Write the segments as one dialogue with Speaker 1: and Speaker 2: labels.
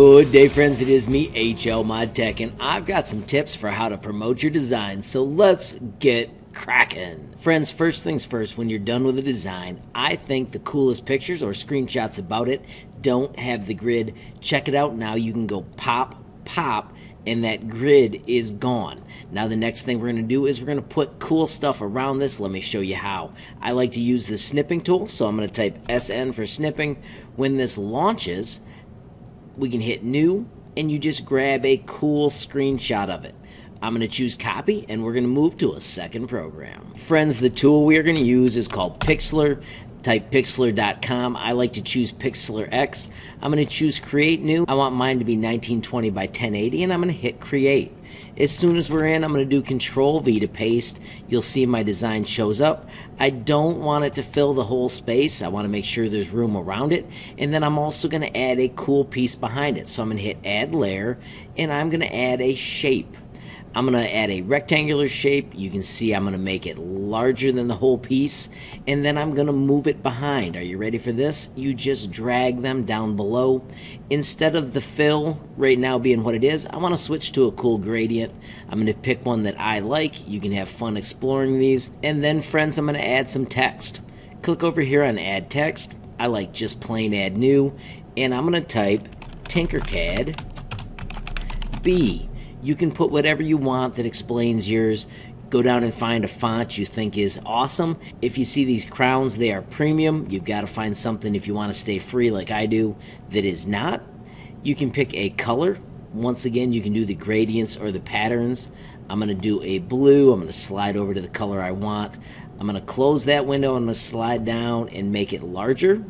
Speaker 1: Good day, friends. It is me, HLModTech, and I've got some tips for how to promote your design, so let's get cracking. Friends, first things first, when you're done with a design, I think the coolest pictures or screenshots about it don't have the grid. Check it out now. You can go pop, and that grid is gone. Now the next thing we're going to do is we're going to put cool stuff around this. Let me show you how. I like to use the snipping tool, so I'm going to type SN for snipping. When this launches, we can hit new, and you just grab a cool screenshot of it. I'm going to choose copy, and we're going to move to a second program. Friends, the tool we are going to use is called Pixlr. Type pixlr.com. I like to choose Pixlr X. I'm going to choose create new. I want mine to be 1920 by 1080, and I'm going to hit create. As soon as we're in, I'm going to do Control V to paste. You'll see my design shows up. I don't want it to fill the whole space. I want to make sure there's room around it. And then I'm also going to add a cool piece behind it. So I'm going to hit add layer, and I'm going to add a shape. I'm going to add a rectangular shape. You can see I'm going to make it larger than the whole piece, and then I'm going to move it behind. Are you ready for this? You just drag them down below. Instead of the fill right now being what it is, I want to switch to a cool gradient. I'm going to pick one that I like. You can have fun exploring these. And then, friends, I'm going to add some text. Click over here on add text. I like just plain add new, and I'm going to type Tinkercad B. You can put whatever you want that explains yours. Go down and find a font you think is awesome. If you see these crowns, they are premium. You've got to find something, if you want to stay free like I do, that is not. You can pick a color. Once again, you can do the gradients or the patterns. I'm going to do a blue. I'm going to slide over to the color I want. I'm going to close that window. I'm going to slide down and make it larger.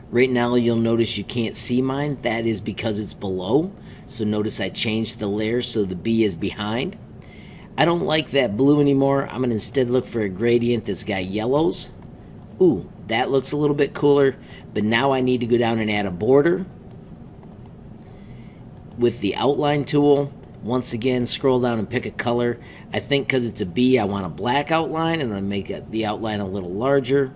Speaker 1: Right now, you'll notice you can't see mine. That is because it's below. So notice I changed the layer so the B is behind. I don't like that blue anymore. I'm going to instead look for a gradient that's got yellows. Ooh, that looks a little bit cooler. But now I need to go down and add a border. With the outline tool, once again, scroll down and pick a color. I think because it's a B, I want a black outline, and I'll make the outline a little larger.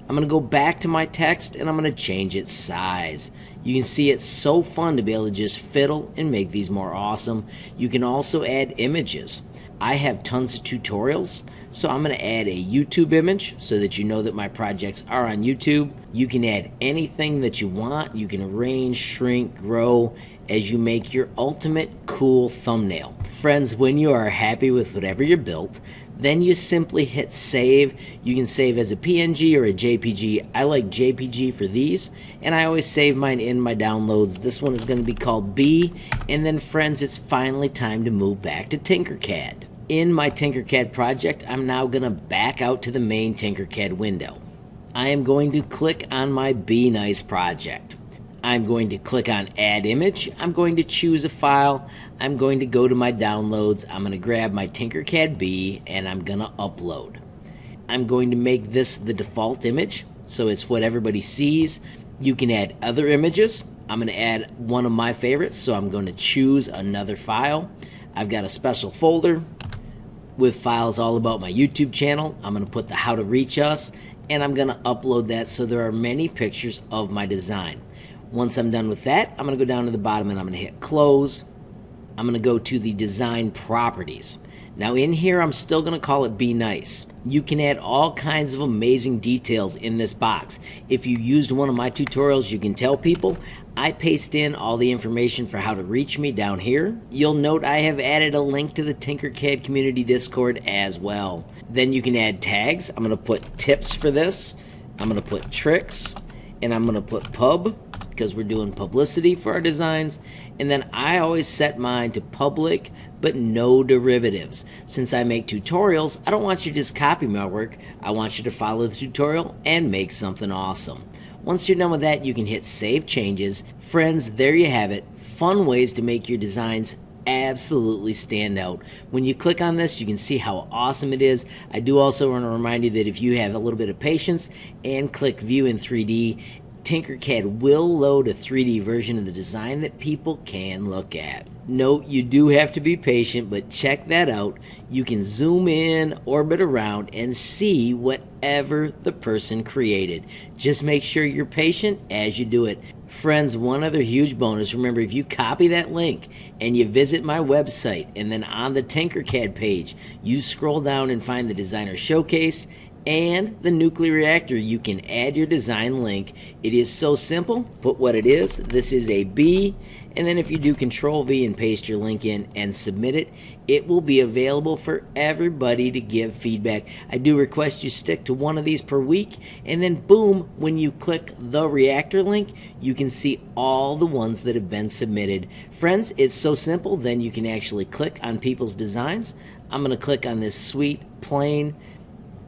Speaker 1: I'm going to go back to my text, and I'm going to change its size. You can see it's so fun to be able to just fiddle and make these more awesome. You can also add images. I have tons of tutorials, so I'm going to add a YouTube image so that you know that my projects are on YouTube. You can add anything that you want. You can arrange, shrink, grow as you make your ultimate cool thumbnail. Friends, when you are happy with whatever you built, then you simply hit save. You can save as a PNG or a JPG. I like JPG for these, and I always save mine in my downloads. This one is going to be called B, and then, friends, it's finally time to move back to Tinkercad. In my Tinkercad project, I'm now going to back out to the main Tinkercad window. I am going to click on my Be Nice project. I'm going to click on Add Image. I'm going to choose a file. I'm going to go to my downloads. I'm going to grab my Tinkercad B, and I'm going to upload. I'm going to make this the default image, so it's what everybody sees. You can add other images. I'm going to add one of my favorites, so I'm going to choose another file. I've got a special folder with files all about my YouTube channel. I'm going to put the How to Reach Us, and I'm going to upload that so there are many pictures of my design. Once I'm done with that, I'm going to go down to the bottom and I'm going to hit close. I'm going to go to the design properties. Now in here, I'm still going to call it Be Nice. You can add all kinds of amazing details in this box. If you used one of my tutorials, you can tell people. I paste in all the information for how to reach me down here. You'll note I have added a link to the Tinkercad community Discord as well. Then you can add tags. I'm going to put tips for this. I'm going to put tricks, and I'm going to put pub, because we're doing publicity for our designs. And then I always set mine to public, but no derivatives. Since I make tutorials, I don't want you to just copy my work. I want you to follow the tutorial and make something awesome. Once you're done with that, you can hit Save Changes. Friends, there you have it. Fun ways to make your designs absolutely stand out. When you click on this, you can see how awesome it is. I do also want to remind you that if you have a little bit of patience and click View in 3D, Tinkercad will load a 3D version of the design that people can look at. Note, you do have to be patient, but check that out. You can zoom in, orbit around, and see whatever the person created. Just make sure you're patient as you do it. Friends, one other huge bonus, remember, if you copy that link and you visit my website, and then on the Tinkercad page, you scroll down and find the Designer Showcase and the Nuclear Reactor, you can add your design link. It is so simple. Put what it is. This is a B, and then if you do Control V and paste your link in and submit it, it will be available for everybody to give feedback. I do request you stick to one of these per week, and then boom, when you click the Reactor link, you can see all the ones that have been submitted. Friends, it's so simple. Then you can actually click on people's designs. I'm going to click on this sweet plain,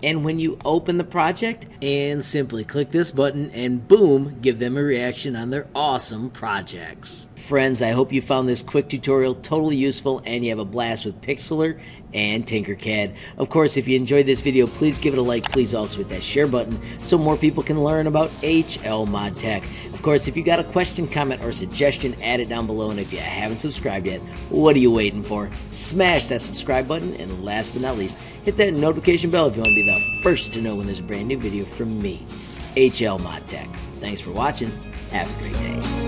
Speaker 1: and when you open the project, and simply click this button, and boom, give them a reaction on their awesome projects. Friends, I hope you found this quick tutorial totally useful and you have a blast with Pixlr and Tinkercad. Of course, if you enjoyed this video, please give it a like. Please also hit that share button so more people can learn about HLModTech. Of course, if you got a question, comment, or suggestion, add it down below. And if you haven't subscribed yet, what are you waiting for? Smash that subscribe button. And last but not least, hit that notification bell if you want to be the first to know when there's a brand new video from me, HLModTech. Thanks for watching. Have a great day.